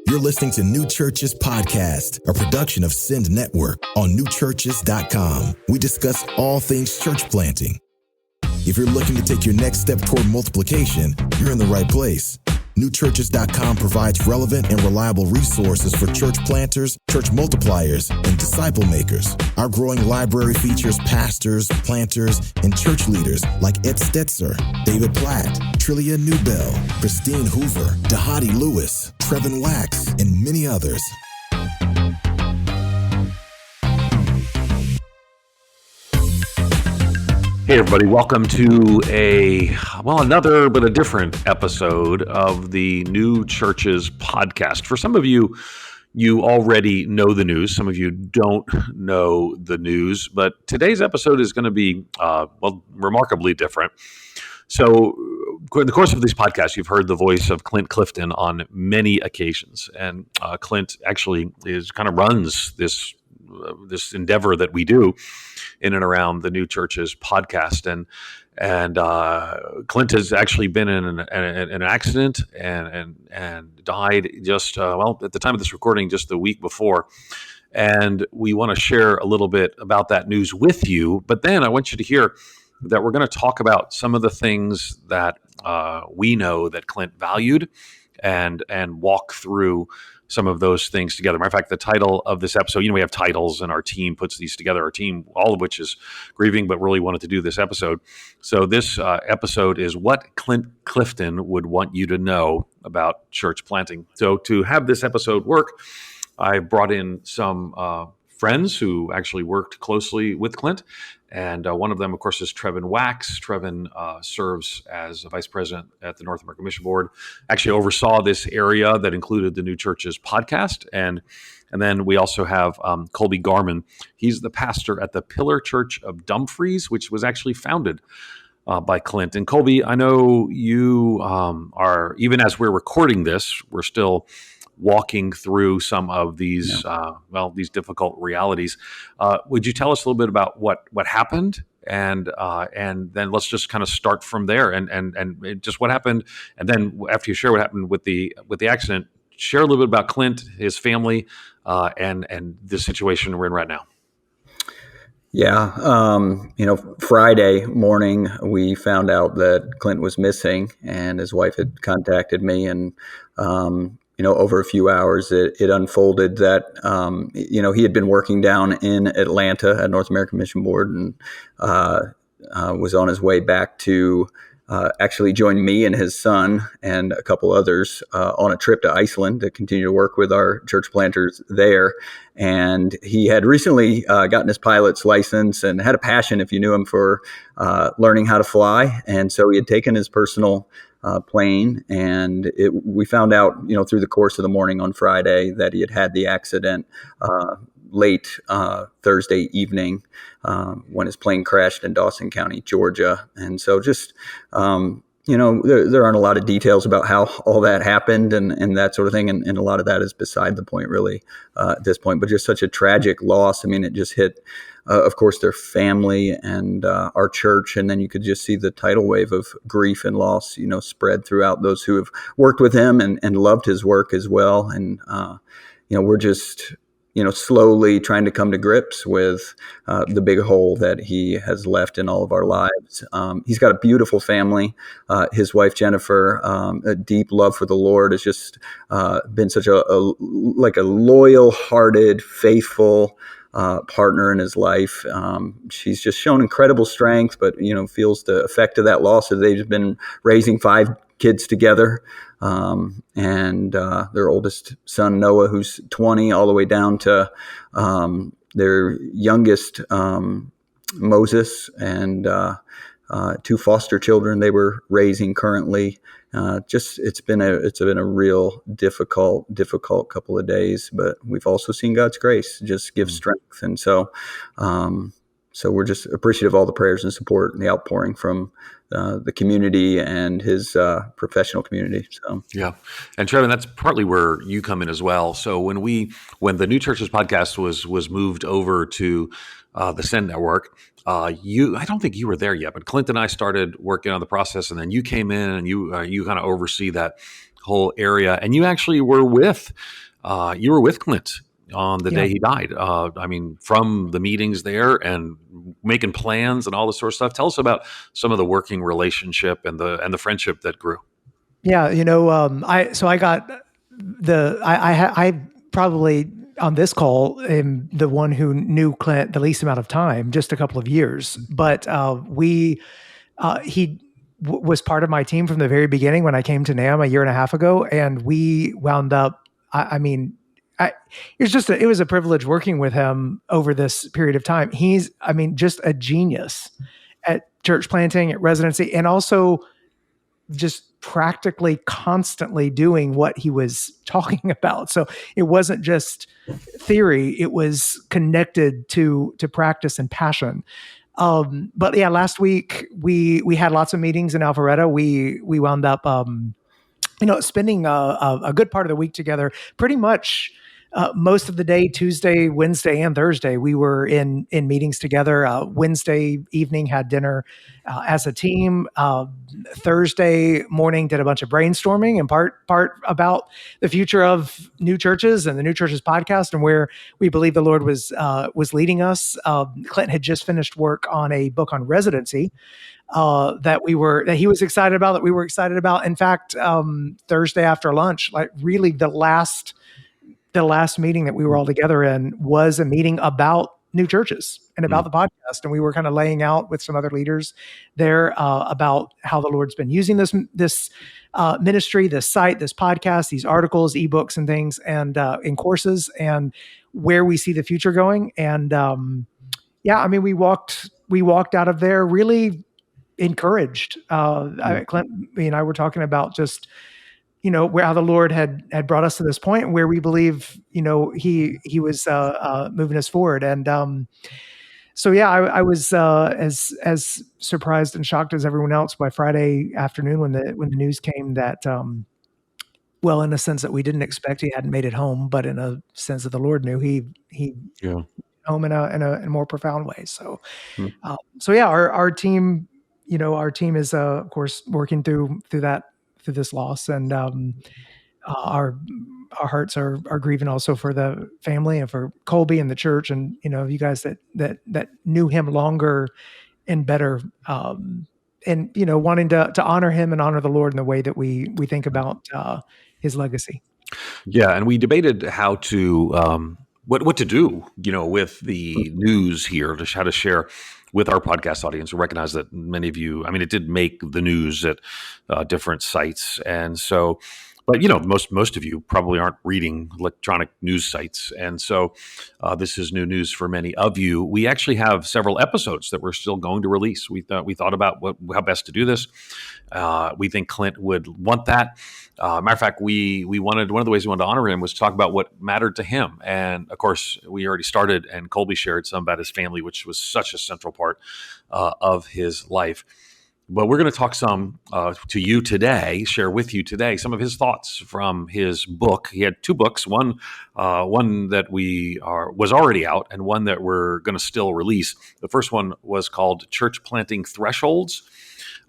You're listening to New Churches Podcast, a production of Send Network on newchurches.com. We discuss all things church planting. If you're looking to take your next step toward multiplication, you're in the right place. Newchurches.com provides relevant and reliable resources for church planters, church multipliers, and disciple makers. Our growing library features pastors, planters, and church leaders like Ed Stetzer, David Platt, Trillia Newbell, Christine Hoover, Dahadi Lewis, Trevin Wax, and many others. Hey everybody, welcome to another but a different episode of the New Churches Podcast. For some of you, you already know the news. Some of you don't know the news, but today's episode is going to be, remarkably different. So in the course of these podcasts, you've heard the voice of Clint Clifton on many occasions. And Clint actually runs this endeavor that we do in and around the New Churches Podcast. And Clint has actually been in an accident and died just, at the time of this recording, just the week before. And we want to share a little bit about that news with you. But then I want you to hear that we're going to talk about some of the things that we know that Clint valued and walk through some of those things together. Matter of fact, the title of this episode, we have titles and our team puts these together, our team, all of which is grieving, but really wanted to do this episode. So this episode is what Clint Clifton would want you to know about church planting. So to have this episode work, I brought in some friends who actually worked closely with Clint. And one of them, of course, is Trevin Wax. Trevin serves as a vice president at the North American Mission Board, actually oversaw this area that included the New Churches Podcast. And then we also have Colby Garman. He's the pastor at the Pillar Church of Dumfries, which was actually founded by Clint. And Colby, I know you are, even as we're recording this, we're still walking through some of these, these difficult realities. Would you tell us a little bit about what happened, and then let's just kind of start from there, and just what happened, and then after you share what happened with the accident, share a little bit about Clint, his family, and the situation we're in right now. Yeah. Friday morning, we found out that Clint was missing, and his wife had contacted me, and over a few hours, it unfolded that, he had been working down in Atlanta at North American Mission Board, and was on his way back to actually join me and his son and a couple others on a trip to Iceland to continue to work with our church planters there. And he had recently gotten his pilot's license and had a passion, if you knew him, for learning how to fly. And so he had taken his personal plane, and we found out, through the course of the morning on Friday that he had had the accident late Thursday evening when his plane crashed in Dawson County, Georgia. And so just, there aren't a lot of details about how all that happened and that sort of thing. And a lot of that is beside the point, really, at this point. But just such a tragic loss. I mean, it just hit, of course, their family and our church. And then you could just see the tidal wave of grief and loss, spread throughout those who have worked with him and loved his work as well. And, we're just, slowly trying to come to grips with the big hole that he has left in all of our lives. He's got a beautiful family. His wife, Jennifer, a deep love for the Lord, has just been such a loyal-hearted, faithful partner in his life. She's just shown incredible strength, but, feels the effect of that loss as they've been raising 5 kids together. And their oldest son, Noah, who's 20, all the way down to their youngest, Moses, and 2 foster children they were raising currently. It's been a real difficult couple of days, but we've also seen God's grace just give strength. And so we're just appreciative of all the prayers and support and the outpouring from the community and his professional community. So yeah, and Trevin, that's partly where you come in as well. So when the New Churches Podcast was moved over to the Send Network, I don't think you were there yet, but Clint and I started working on the process, and then you came in and you kind of oversee that whole area. And you actually were with Clint on the day he died. From the meetings there and making plans and all this sort of stuff. Tell us about some of the working relationship and the friendship that grew. Yeah, I probably on this call am the one who knew Clint the least amount of time, just a couple of years. But he was part of my team from the very beginning when I came to NAM a year and a half ago, and we wound up. It was a privilege working with him over this period of time. He's, just a genius at church planting, at residency, and also just practically constantly doing what he was talking about. So it wasn't just theory, it was connected to practice and passion. But yeah, last week we had lots of meetings in Alpharetta. We wound up, spending a good part of the week together, pretty much most of the day, Tuesday, Wednesday, and Thursday, we were in meetings together. Wednesday evening had dinner as a team. Thursday morning did a bunch of brainstorming, and part about the future of New Churches and the New Churches podcast and where we believe the Lord was leading us. Clint had just finished work on a book on residency that he was excited about, that we were excited about. In fact, Thursday after lunch, like really the last meeting that we were all together in was a meeting about New Churches and about the podcast. And we were kind of laying out with some other leaders there about how the Lord's been using this ministry, this site, this podcast, these articles, ebooks and things, and in courses, and where we see the future going. And we walked out of there really encouraged. Clint and I were talking about just, where how the Lord had brought us to this point, and where we believe, he was moving us forward. And I was as surprised and shocked as everyone else by Friday afternoon when the news came that, in a sense that we didn't expect, he hadn't made it home, but in a sense that the Lord knew he home in a more profound way. So, our team, our team is of course working through this loss, and our hearts are grieving also for the family and for Colby and the church, and you guys that knew him longer and better, and wanting to honor him and honor the Lord in the way that we think about his legacy. Yeah, and we debated how to what to do, with the news here, how to share with our podcast audience. We recognize that many of you, it did make the news at different sites. And so, but most of you probably aren't reading electronic news sites. And so this is new news for many of you. We actually have several episodes that we're still going to release. We thought about how best to do this. We think Clint would want that. Matter of fact, we wanted, one of the ways we wanted to honor him was to talk about what mattered to him. And of course, we already started, and Colby shared some about his family, which was such a central part of his life. But we're going to talk some to you today, share with you today some of his thoughts from his book. He had two books, one that was already out, and one that we're going to still release. The first one was called Church Planting Thresholds,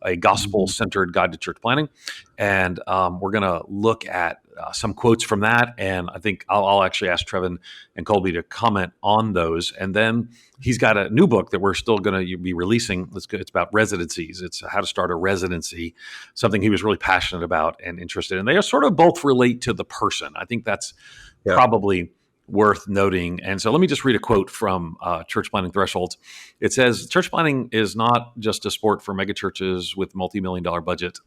a gospel-centered guide to church planting. And we're going to look at some quotes from that. And I think I'll actually ask Trevin and Colby to comment on those. And then he's got a new book that we're still going to be releasing. It's about residencies. It's how to start a residency, something he was really passionate about and interested in. They are sort of both relate to the person. I think that's probably worth noting. And so let me just read a quote from Church Planting Thresholds. It says, "Church planting is not just a sport for megachurches with multi-million-dollar budgets.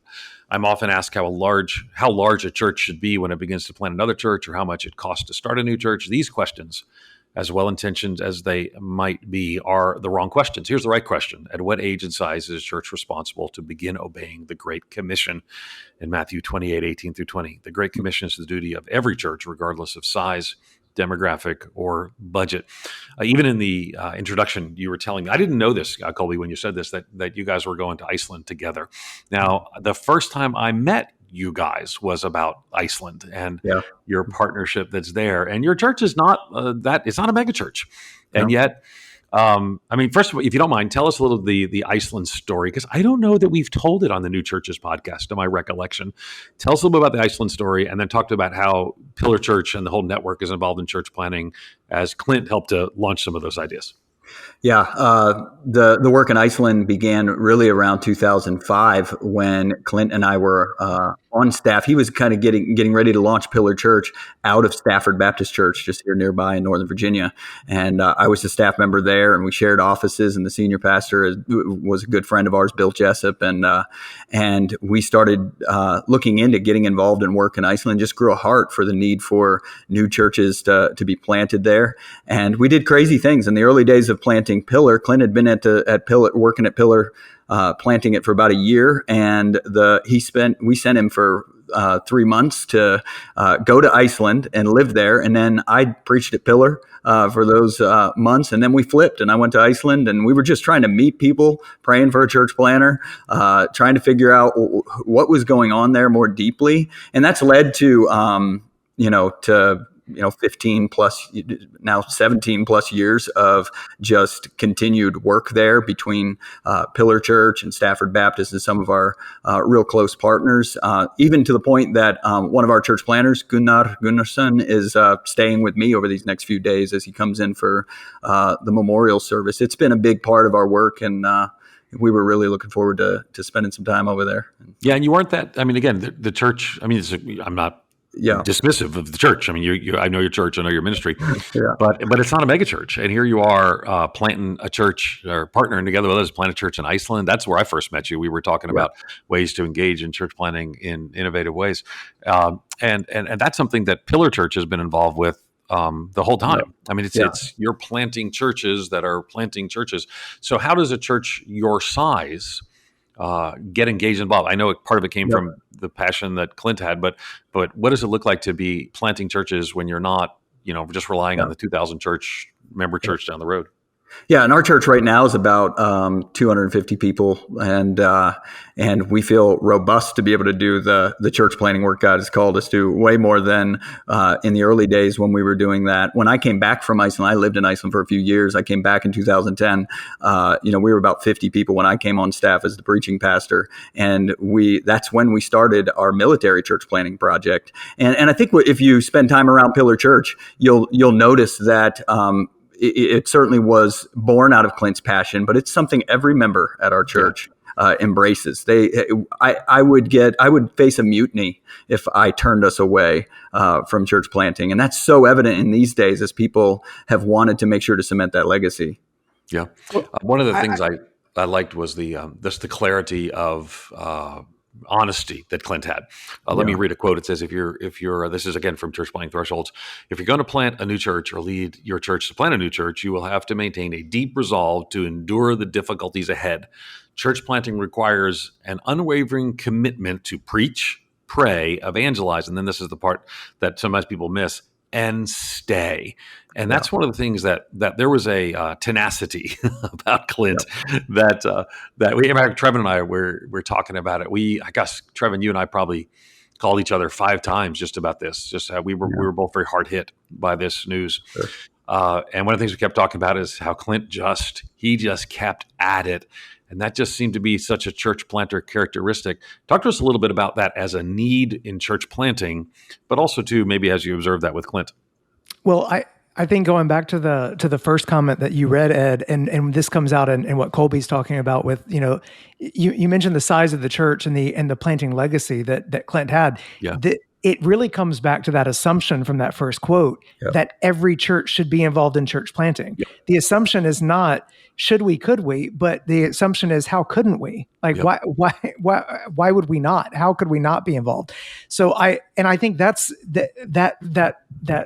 I'm often asked how large a church should be when it begins to plant another church, or how much it costs to start a new church. These questions, as well-intentioned as they might be, are the wrong questions. Here's the right question. At what age and size is a church responsible to begin obeying the Great Commission?" In Matthew 28:18-20. The Great Commission is the duty of every church, regardless of size, demographic, or budget. Even in the introduction, you were telling me, I didn't know this, Colby, when you said this, that you guys were going to Iceland together. Now, the first time I met you guys was about Iceland and your partnership that's there. And your church is not it's not a mega church. And yet I mean, first of all, if you don't mind, tell us a little of the Iceland story, because I don't know that we've told it on the New Churches podcast, to my recollection. Tell us a little bit about the Iceland story, and then talk about how Pillar Church and the whole network is involved in church planting, as Clint helped to launch some of those ideas. Yeah, the work in Iceland began really around 2005 when Clint and I were on staff. He was kind of getting ready to launch Pillar Church out of Stafford Baptist Church, just here nearby in Northern Virginia, and I was a staff member there, and we shared offices. And the senior pastor was a good friend of ours, Bill Jessup, and we started looking into getting involved in work in Iceland. Just grew a heart for the need for new churches to be planted there, and we did crazy things in the early days of planting Pillar. Clint had been at Pillar, working at Pillar, planting it for about a year, and we sent him for 3 months to go to Iceland and live there, and then I preached at Pillar for those months, and then we flipped, and I went to Iceland, and we were just trying to meet people, praying for a church planter, trying to figure out what was going on there more deeply, and that's led to 15 plus, now 17 plus years of just continued work there between Pillar Church and Stafford Baptist and some of our real close partners, even to the point that one of our church planners, Gunnar Gunnarsson, is staying with me over these next few days as he comes in for the memorial service. It's been a big part of our work, and we were really looking forward to spending some time over there. Yeah, and you weren't that. I mean, again, the church. I mean, I'm not dismissive of the church. I mean, I know your church, I know your ministry, but it's not a mega church. And here you are planting a church, or partnering together with us, plant a church in Iceland. That's where I first met you. We were talking about ways to engage in church planting in innovative ways, and that's something that Pillar Church has been involved with the whole time. I mean, it's you're planting churches that are planting churches. So how does a church your size get engaged and involved? I know part of it came from the passion that Clint had, but what does it look like to be planting churches when you're not, just relying on the 2,000 member church down the road? Yeah, and our church right now is about 250 people, and we feel robust to be able to do the church planting work God has called us to, way more than in the early days when we were doing that. When I came back from Iceland, I lived in Iceland for a few years. I came back in 2010. We were about 50 people when I came on staff as the preaching pastor, and that's when we started our military church planting project. And I think if you spend time around Pillar Church, you'll notice that. It certainly was born out of Clint's passion, but it's something every member at our church embraces. I would face a mutiny if I turned us away from church planting, and that's so evident in these days as people have wanted to make sure to cement that legacy. Yeah, one of the things I liked was the clarity of honesty that Clint had. Let me read a quote. It says, if you're this is again from Church Planting Thresholds, if you're going to plant a new church or lead your church to plant a new church, you will have to maintain a deep resolve to endure the difficulties ahead. Church planting requires an unwavering commitment to preach, pray, evangelize, and then this is the part that sometimes people miss, and stay. And that's one of the things that there was a tenacity about Clint that Trevin and I were talking about it. I guess Trevin, you and I probably called each other 5 times just about this. Just we were both very hard hit by this news. Sure. And one of the things we kept talking about is how Clint just kept at it. And that just seemed to be such a church planter characteristic. Talk to us a little bit about that as a need in church planting, but also too, maybe as you observed that with Clint. Well, I think going back to the first comment that you read, Ed, and this comes out in what Colby's talking about with, you mentioned the size of the church and the planting legacy that Clint had. Yeah. It really comes back to that assumption from that first quote that every church should be involved in church planting. Yep. The assumption is not should we, could we, but the assumption is how couldn't we? Like why would we not? How could we not be involved? So I think that's that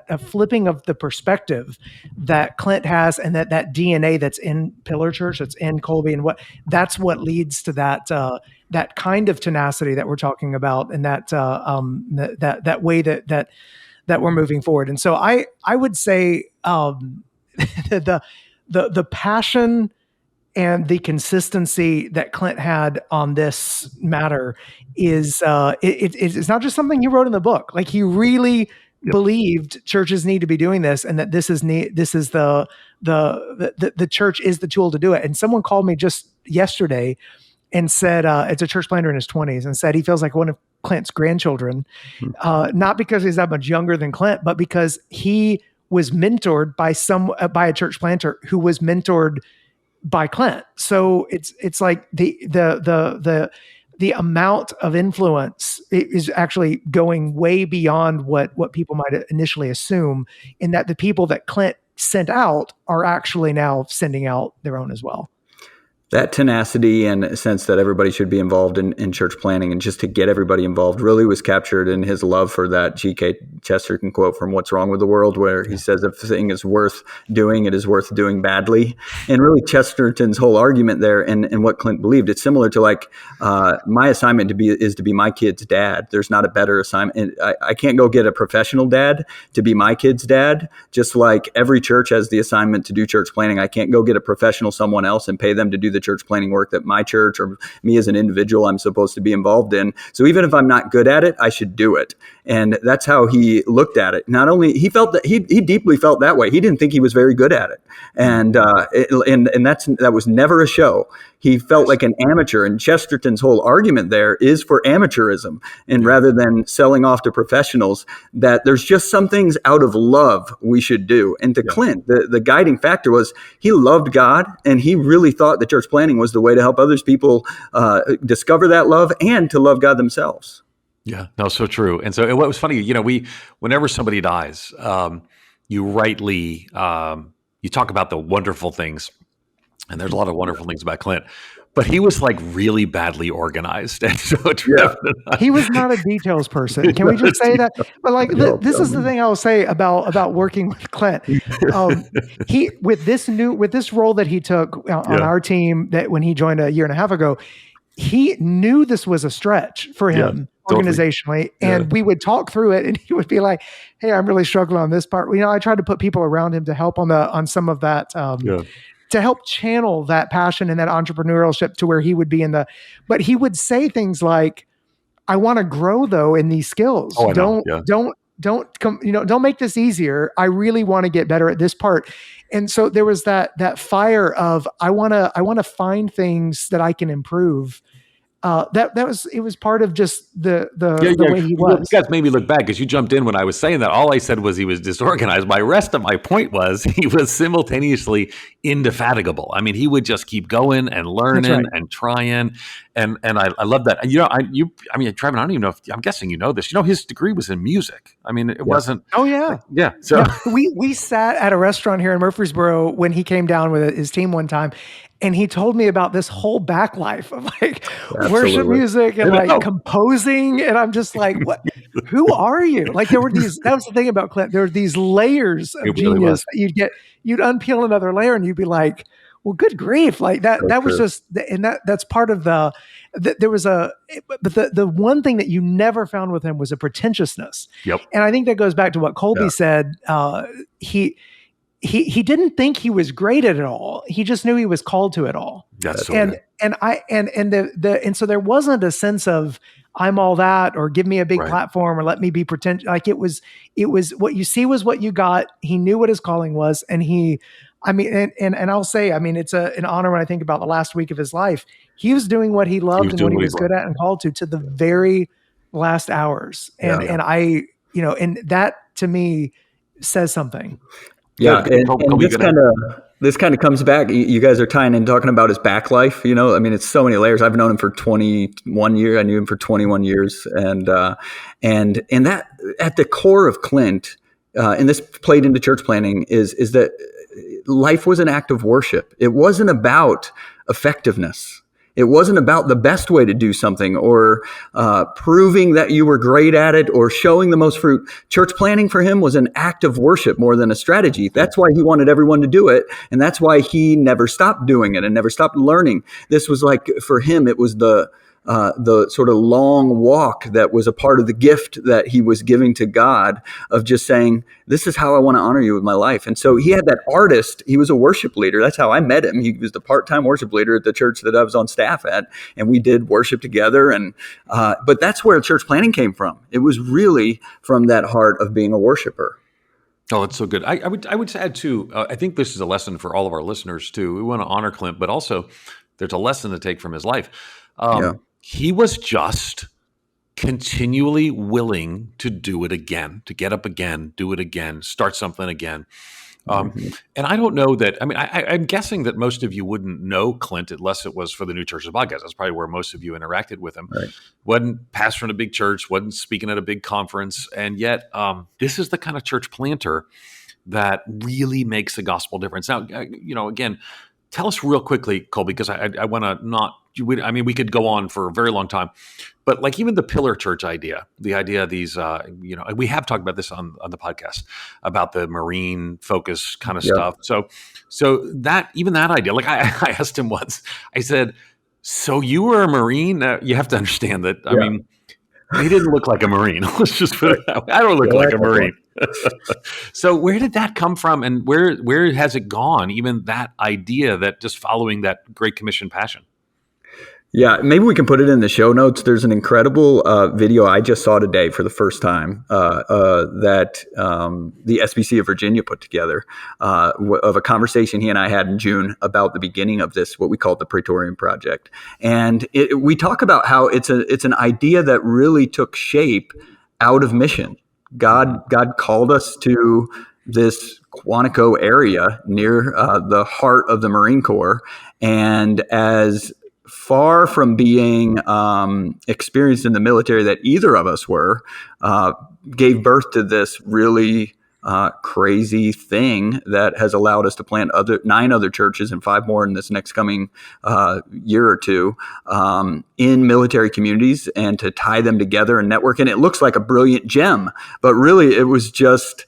a flipping of the perspective that Clint has, and that DNA that's in Pillar Church, that's in Colby, and that's what leads to that kind of tenacity that we're talking about, and that way that we're moving forward. And so I would say the passion and the consistency that Clint had on this matter is it's not just something he wrote in the book. Like, he really believed churches need to be doing this, and that this is the church is the tool to do it. And someone called me just yesterday and said, it's a church planter in his 20s, and said he feels like one of Clint's grandchildren, not because he's that much younger than Clint, but because he was mentored by a church planter who was mentored by Clint. So it's like the amount of influence is actually going way beyond what people might initially assume, in that the people that Clint sent out are actually now sending out their own as well. That tenacity and a sense that everybody should be involved in church planning, and just to get everybody involved, really was captured in his love for that G.K. Chesterton quote from What's Wrong with the World, where he says, if a thing is worth doing, it is worth doing badly. And really Chesterton's whole argument there, and what Clint believed, it's similar to like, my assignment is to be my kid's dad. There's not a better assignment. I can't go get a professional dad to be my kid's dad. Just like every church has the assignment to do church planning, I can't go get a professional someone else and pay them to do the church planning work that my church or me as an individual I'm supposed to be involved in. So even if I'm not good at it, I should do it. And that's how he looked at it. Not only he felt that he deeply felt that way. He didn't think he was very good at it. And that was never a show. He felt like an amateur, and Chesterton's whole argument there is for amateurism, and rather than selling off to professionals, that there's just some things out of love we should do. And to Clint, the guiding factor was he loved God, and he really thought that church planning was the way to help others people discover that love and to love God themselves. Yeah, no, so true. And so what was funny, whenever somebody dies, you rightly, you talk about the wonderful things, and there's a lot of wonderful things about Clint, but he was like really badly organized. And so he was not a details person. Can we just say that? But like, this is the thing I will say about working with Clint. He, with this role that he took on our team, that when he joined a year and a half ago, he knew this was a stretch for him organizationally. And we would talk through it, and he would be like, hey, I'm really struggling on this part. I tried to put people around him to help on some of that, to help channel that passion and that entrepreneurship to where he would be but he would say things like, I want to grow though in these skills. Don't make this easier. I really want to get better at this part. And so there was that fire of, I want to find things that I can improve. It was part of just the way he was. You guys made me look bad because you jumped in when I was saying that. All I said was he was disorganized. My rest of my point was he was simultaneously indefatigable. I mean, he would just keep going and learning and trying. And I love that. And Trevin, I don't even know if, I'm guessing you know this. His degree was in music. I mean, it wasn't. Oh yeah. Yeah. So we sat at a restaurant here in Murfreesboro when he came down with his team one time. And he told me about this whole back life of like worship music and like composing. And I'm just like, what? Who are you? Like that was the thing about Clint. There were these layers of genius that you'd unpeel another layer and you'd be like, well, good grief. Like that was just, and that's part of but the one thing that you never found with him was a pretentiousness. Yep. And I think that goes back to what Colby said. He didn't think he was great at it all. He just knew he was called to it all. That's so good. And so there wasn't a sense of I'm all that, or give me a big platform, or let me be pretentious. Like it was what you see was what you got. He knew what his calling was, and I'll say, it's an honor when I think about the last week of his life. He was doing what he loved and what he was good at and called to the very last hours. And and that to me says something. Yeah, and this kind of comes back. You guys are tying in talking about his back life. It's so many layers. I've known him for 21 years. I knew him for 21 years, and that at the core of Clint, and this played into church planning, is that life was an act of worship. It wasn't about effectiveness. It wasn't about the best way to do something or proving that you were great at it or showing the most fruit. Church planning for him was an act of worship more than a strategy. That's why he wanted everyone to do it. And that's why he never stopped doing it and never stopped learning. This was like, for him, it was the the sort of long walk that was a part of the gift that he was giving to God, of just saying, this is how I want to honor you with my life. And so he had that artist. He was a worship leader. That's how I met him. He was the part-time worship leader at the church that I was on staff at, and we did worship together. And but that's where church planting came from. It was really from that heart of being a worshiper. Oh, it's so good. I would add too. I think this is a lesson for all of our listeners too. We want to honor Clint, but also there's a lesson to take from his life. He was just continually willing to do it again, to get up again, do it again, start something again. And I don't know that. I mean, I'm guessing that most of you wouldn't know Clint unless it was for the New Churches podcast. That's probably where most of you interacted with him. Right. Wasn't pastoring a big church, wasn't speaking at a big conference, and yet this is the kind of church planter that really makes a gospel difference. Now, again, tell us real quickly, Colby, because I want to not. We could go on for a very long time, but like even the pillar church idea, the idea of these, we have talked about this on the podcast about the Marine focus kind of stuff. So that idea, like I asked him once, I said, so you were a Marine? You have to understand that. I mean, he didn't look like a Marine. Let's just put it that way. I don't look like a Marine. So where did that come from, and where has it gone? Even that idea, that just following that Great Commission passion. Yeah, maybe we can put it in the show notes. There's an incredible video I just saw today for the first time that the SBC of Virginia put together of a conversation he and I had in June about the beginning of this, what we call the Praetorian Project. And we talk about how it's an idea that really took shape out of mission. God called us to this Quantico area near the heart of the Marine Corps, and as far from being experienced in the military that either of us were, gave birth to this really crazy thing that has allowed us to plant 9 other churches and 5 more in this next coming year or two in military communities, and to tie them together and network. And it looks like a brilliant gem, but really it was just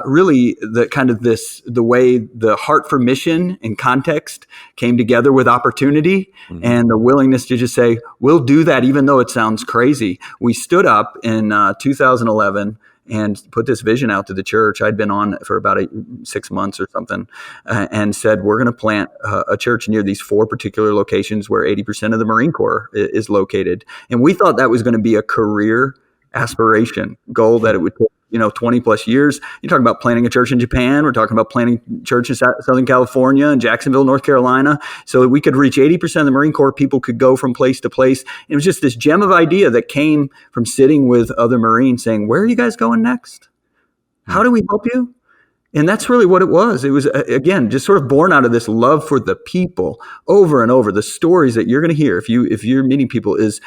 really the kind of the way the heart for mission and context came together with opportunity and the willingness to just say, we'll do that even though it sounds crazy. We stood up in 2011 and put this vision out to the church. I'd been on for about 6 months or something, and said, we're going to plant a church near these 4 particular locations where 80% of the Marine Corps is located. And we thought that was going to be a career aspiration goal, that it would take 20 plus years. You're talking about planting a church in Japan. We're talking about planting a church in Southern California and Jacksonville, North Carolina, so that we could reach 80% of the Marine Corps. People could go from place to place. It was just this gem of idea that came from sitting with other Marines saying, where are you guys going next? How do we help you? And that's really what it was. It was, again, just sort of born out of this love for the people over and over. The stories that you're going to hear if you're meeting people is,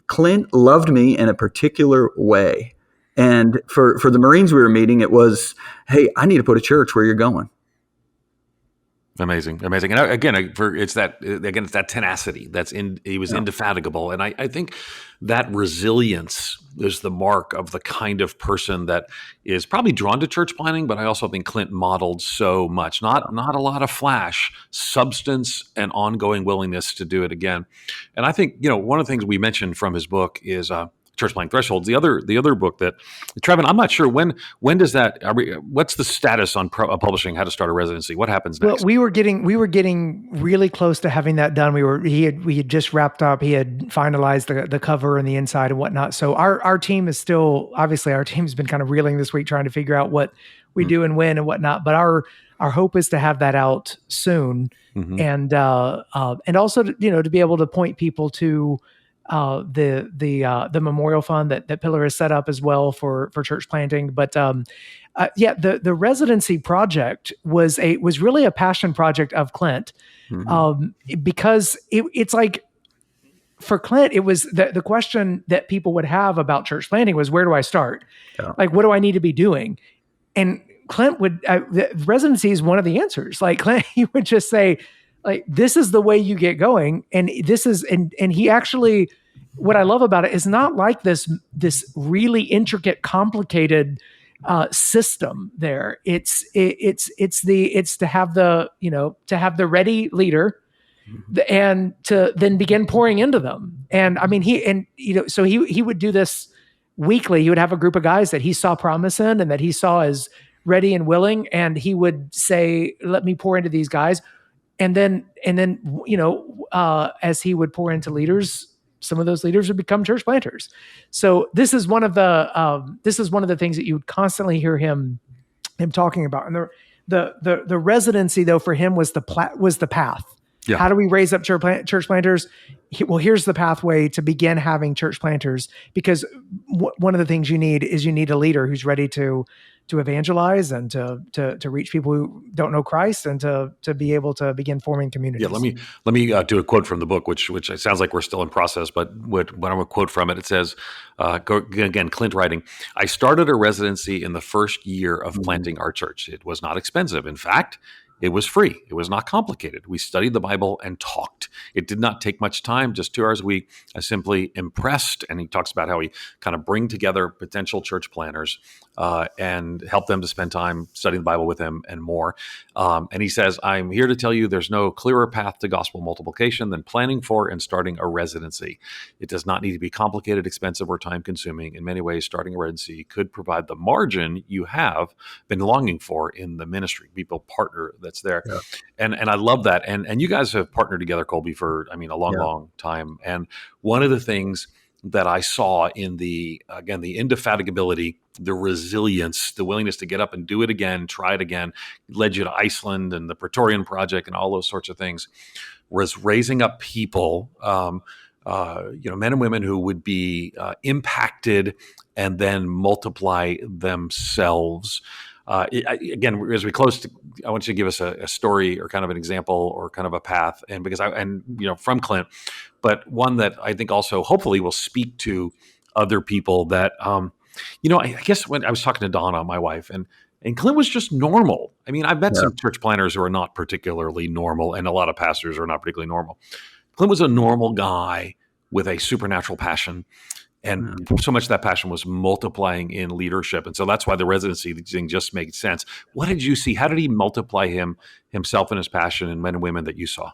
Clint loved me in a particular way. And for the Marines we were meeting, it was, hey, I need to put a church where you're going. Amazing. And again, it's that tenacity he was indefatigable. And I think that resilience is the mark of the kind of person that is probably drawn to church planting, but I also think Clint modeled so much, not a lot of flash, substance and ongoing willingness to do it again. And I think, one of the things we mentioned from his book is, Church Planting Thresholds. The other book that Trevin, I'm not sure when does that. What's the status on publishing How to Start a Residency? What happens next? Well, we were getting really close to having that done. We had just wrapped up. He had finalized the cover and the inside and whatnot. So our team is still, obviously our team's been kind of reeling this week trying to figure out what we do and when and whatnot. But our hope is to have that out soon, and also to be able to point people to the memorial fund that Pillar has set up as well for church planting. But the residency project was really a passion project of Clint, because it's like, for Clint, it was the question that people would have about church planting was, where do I start? Yeah. Like, what do I need to be doing? And Clint would, residency is one of the answers. Like Clint, he would just say, like, this is the way you get going. And this is, and he actually, what I love about it is not like this really intricate, complicated system there. It's to have the ready leader and to then begin pouring into them. And I mean, so he would do this weekly. He would have a group of guys that he saw promise in and that he saw as ready and willing. And he would say, let me pour into these guys. And then, as he would pour into leaders, some of those leaders would become church planters. So this is one of the things that you would constantly hear him talking about. And the residency though for him was the path. Yeah. How do we raise up church planters? Well, here's the pathway to begin having church planters, because one of the things you need a leader who's ready to evangelize and to reach people who don't know Christ and to be able to begin forming communities. Yeah, let me do a quote from the book, which it sounds like we're still in process, but what I'm going to quote from it, it says, again, Clint writing, "I started a residency in the first year of planting our church. It was not expensive. In fact, it was free. It was not complicated. We studied the Bible and talked. It did not take much time, just 2 hours a week. I simply impressed." And he talks about how he kind of bring together potential church planners and help them to spend time studying the Bible with him and more. And he says, "I'm here to tell you there's no clearer path to gospel multiplication than planning for and starting a residency. It does not need to be complicated, expensive, or time consuming. In many ways, starting a residency could provide the margin you have been longing for in the ministry." People partner that's there. Yeah. And I love that. And you guys have partnered together, Colby, for, a long time. And one of the things that I saw in the indefatigability, the resilience, the willingness to get up and do it again, try it again, led you to Iceland and the Praetorian Project and all those sorts of things, was raising up people, men and women who would be impacted and then multiply themselves. Again, as we close, I want you to give us a story or kind of an example or kind of a path, and from Clint, but one that I think also hopefully will speak to other people that, I guess when I was talking to Donna, my wife, and Clint was just normal. I mean, I've met some church planners who are not particularly normal, and a lot of pastors who are not particularly normal. Clint was a normal guy with a supernatural passion. And so much of that passion was multiplying in leadership. And so that's why the residency thing just made sense. What did you see? How did he multiply himself and his passion in men and women that you saw?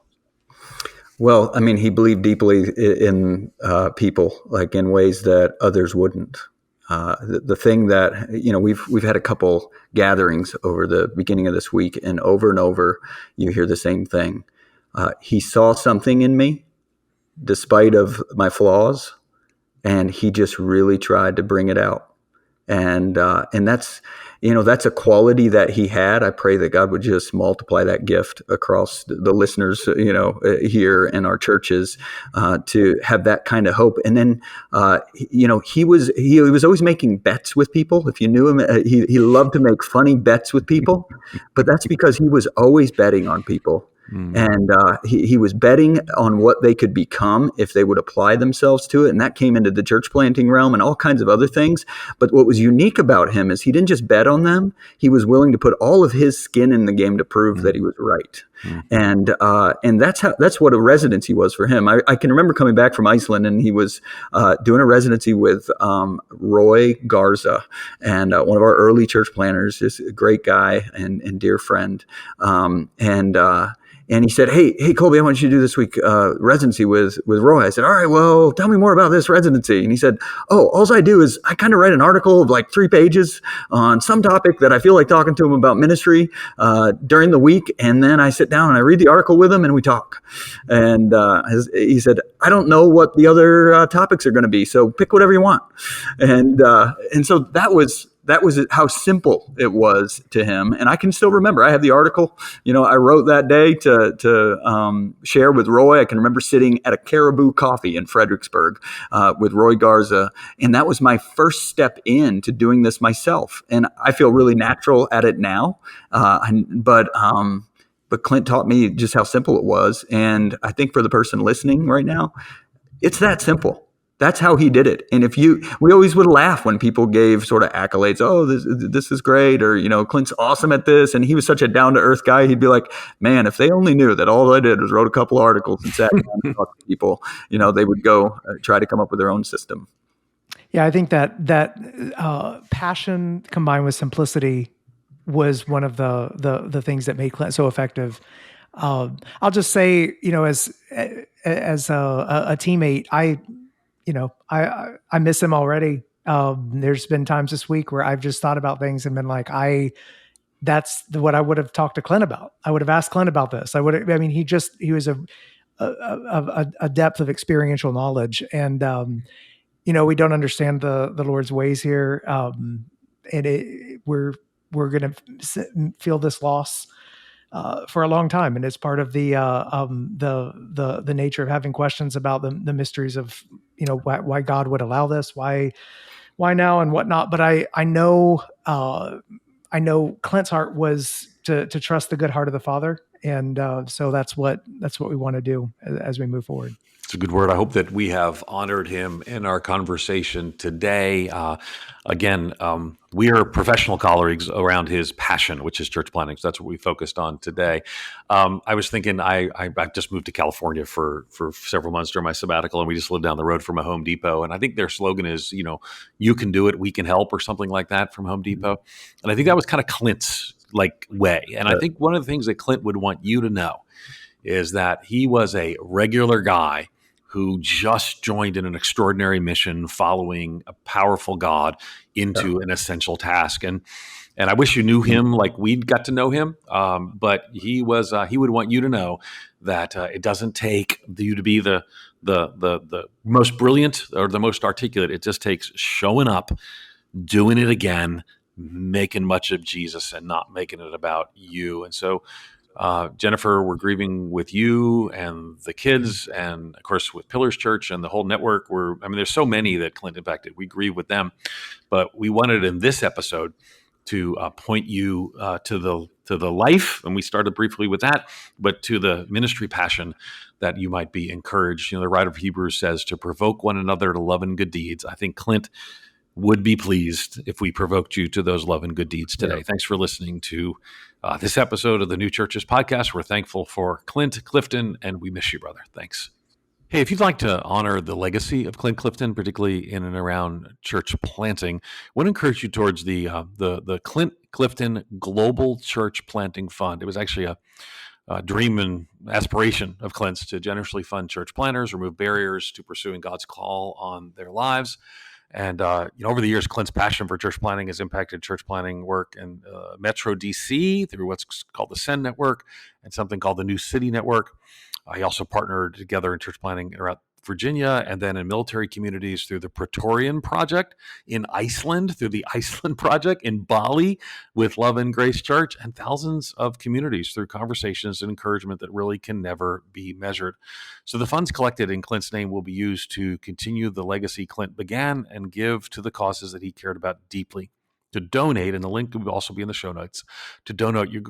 Well, he believed deeply in people, like in ways that others wouldn't. The thing that, we've had a couple gatherings over the beginning of this week, and over you hear the same thing. He saw something in me despite of my flaws, and he just really tried to bring it out. And that's, that's a quality that he had. I pray that God would just multiply that gift across the listeners, here in our churches, to have that kind of hope. And then, he was always making bets with people. If you knew him, he loved to make funny bets with people, but that's because he was always betting on people. And he was betting on what they could become if they would apply themselves to it. And that came into the church planting realm and all kinds of other things. But what was unique about him is he didn't just bet on them. He was willing to put all of his skin in the game to prove that he was right. And that's what a residency was for him. I can remember coming back from Iceland, and he was doing a residency with Roy Garza, and one of our early church planners, just a great guy and dear friend. And he said, hey, Colby, I want you to do this week residency with Roy. I said, all right, well, tell me more about this residency. And he said, all I do is I kind of write an article of like 3 pages on some topic that I feel like talking to him about ministry during the week. And then I sit down and I read the article with him and we talk. And he said, I don't know what the other topics are going to be, so pick whatever you want. And so that was how simple it was to him. And I can still remember, I have the article, I wrote that day to share with Roy. I can remember sitting at a Caribou Coffee in Fredericksburg with Roy Garza. And that was my first step into doing this myself. And I feel really natural at it now. But Clint taught me just how simple it was. And I think for the person listening right now, it's that simple. That's how he did it. And we always would laugh when people gave sort of accolades. Oh, this is great. Or, Clint's awesome at this. And he was such a down to earth guy. He'd be like, man, if they only knew that all I did was wrote a couple articles and sat down and talked to people, they would go try to come up with their own system. Yeah. I think that passion combined with simplicity was one of the things that made Clint so effective. I'll just say, as a teammate, I miss him already. There's been times this week where I've just thought about things and been like, that's what I would have talked to Clint about. I would have asked Clint about this. He was a depth of experiential knowledge, and we don't understand the Lord's ways here, and we're going to feel this loss for a long time, and it's part of the nature of having questions about the mysteries of why God would allow this, why now and whatnot. But I know Clint's heart was to trust the good heart of the Father, and so that's what we want to do as we move forward. It's a good word. I hope that we have honored him in our conversation today. Again, we are professional colleagues around his passion, which is church planting. So that's what we focused on today. I was thinking, I just moved to California for several months during my sabbatical, and we just lived down the road from a Home Depot. And I think their slogan is, you can do it, we can help, or something like that from Home Depot. And I think that was kind of Clint's way. And I think one of the things that Clint would want you to know is that he was a regular guy who just joined in an extraordinary mission following a powerful God into an essential task. And I wish you knew him like we'd got to know him. But he would want you to know that it doesn't take you to be the most brilliant or the most articulate. It just takes showing up, doing it again, making much of Jesus and not making it about you. And so, Jennifer, we're grieving with you and the kids, and of course with Pillars Church and the whole network. There's so many that Clint impacted. We grieve with them, but we wanted in this episode to point you to the life, and we started briefly with that, but to the ministry passion that you might be encouraged. The writer of Hebrews says to provoke one another to love and good deeds. I think Clint would be pleased if we provoked you to those love and good deeds today. Yeah. Thanks for listening to this episode of the New Churches podcast. We're thankful for Clint Clifton, and we miss you, brother. Thanks. Hey, if you'd like to honor the legacy of Clint Clifton, particularly in and around church planting, I want to encourage you towards the Clint Clifton Global Church Planting Fund. It was actually a dream and aspiration of Clint's to generously fund church planters, remove barriers to pursuing God's call on their lives. And, over the years, Clint's passion for church planting has impacted church planting work in Metro DC through what's called the Send Network and something called the New City Network. He also partnered together in church planting around Virginia, and then in military communities through the Praetorian Project, in Iceland through the Iceland Project, in Bali with Love and Grace Church, and thousands of communities through conversations and encouragement that really can never be measured. So the funds collected in Clint's name will be used to continue the legacy Clint began and give to the causes that he cared about deeply. To donate, and the link will also be in the show notes. To donate, you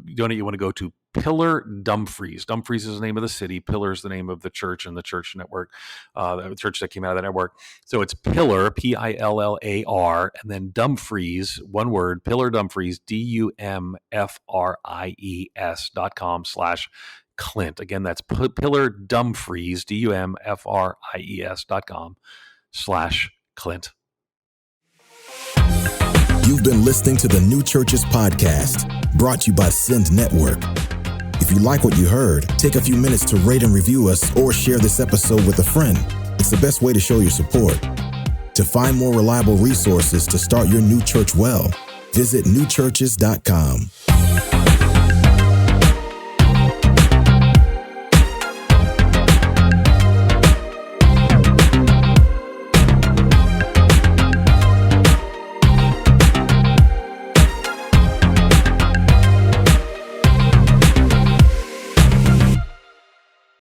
want to go to Pillar Dumfries. Dumfries is the name of the city. Pillar is the name of the church and the church network, the church that came out of that network. So it's Pillar, Pillar, and then Dumfries, one word, Pillar Dumfries, DUMFRIES.com/Clint. Again, that's Pillar Dumfries, DUMFRIES.com/Clint. You've been listening to the New Churches podcast, brought to you by Send Network. If you like what you heard, take a few minutes to rate and review us or share this episode with a friend. It's the best way to show your support. To find more reliable resources to start your new church well, visit newchurches.com.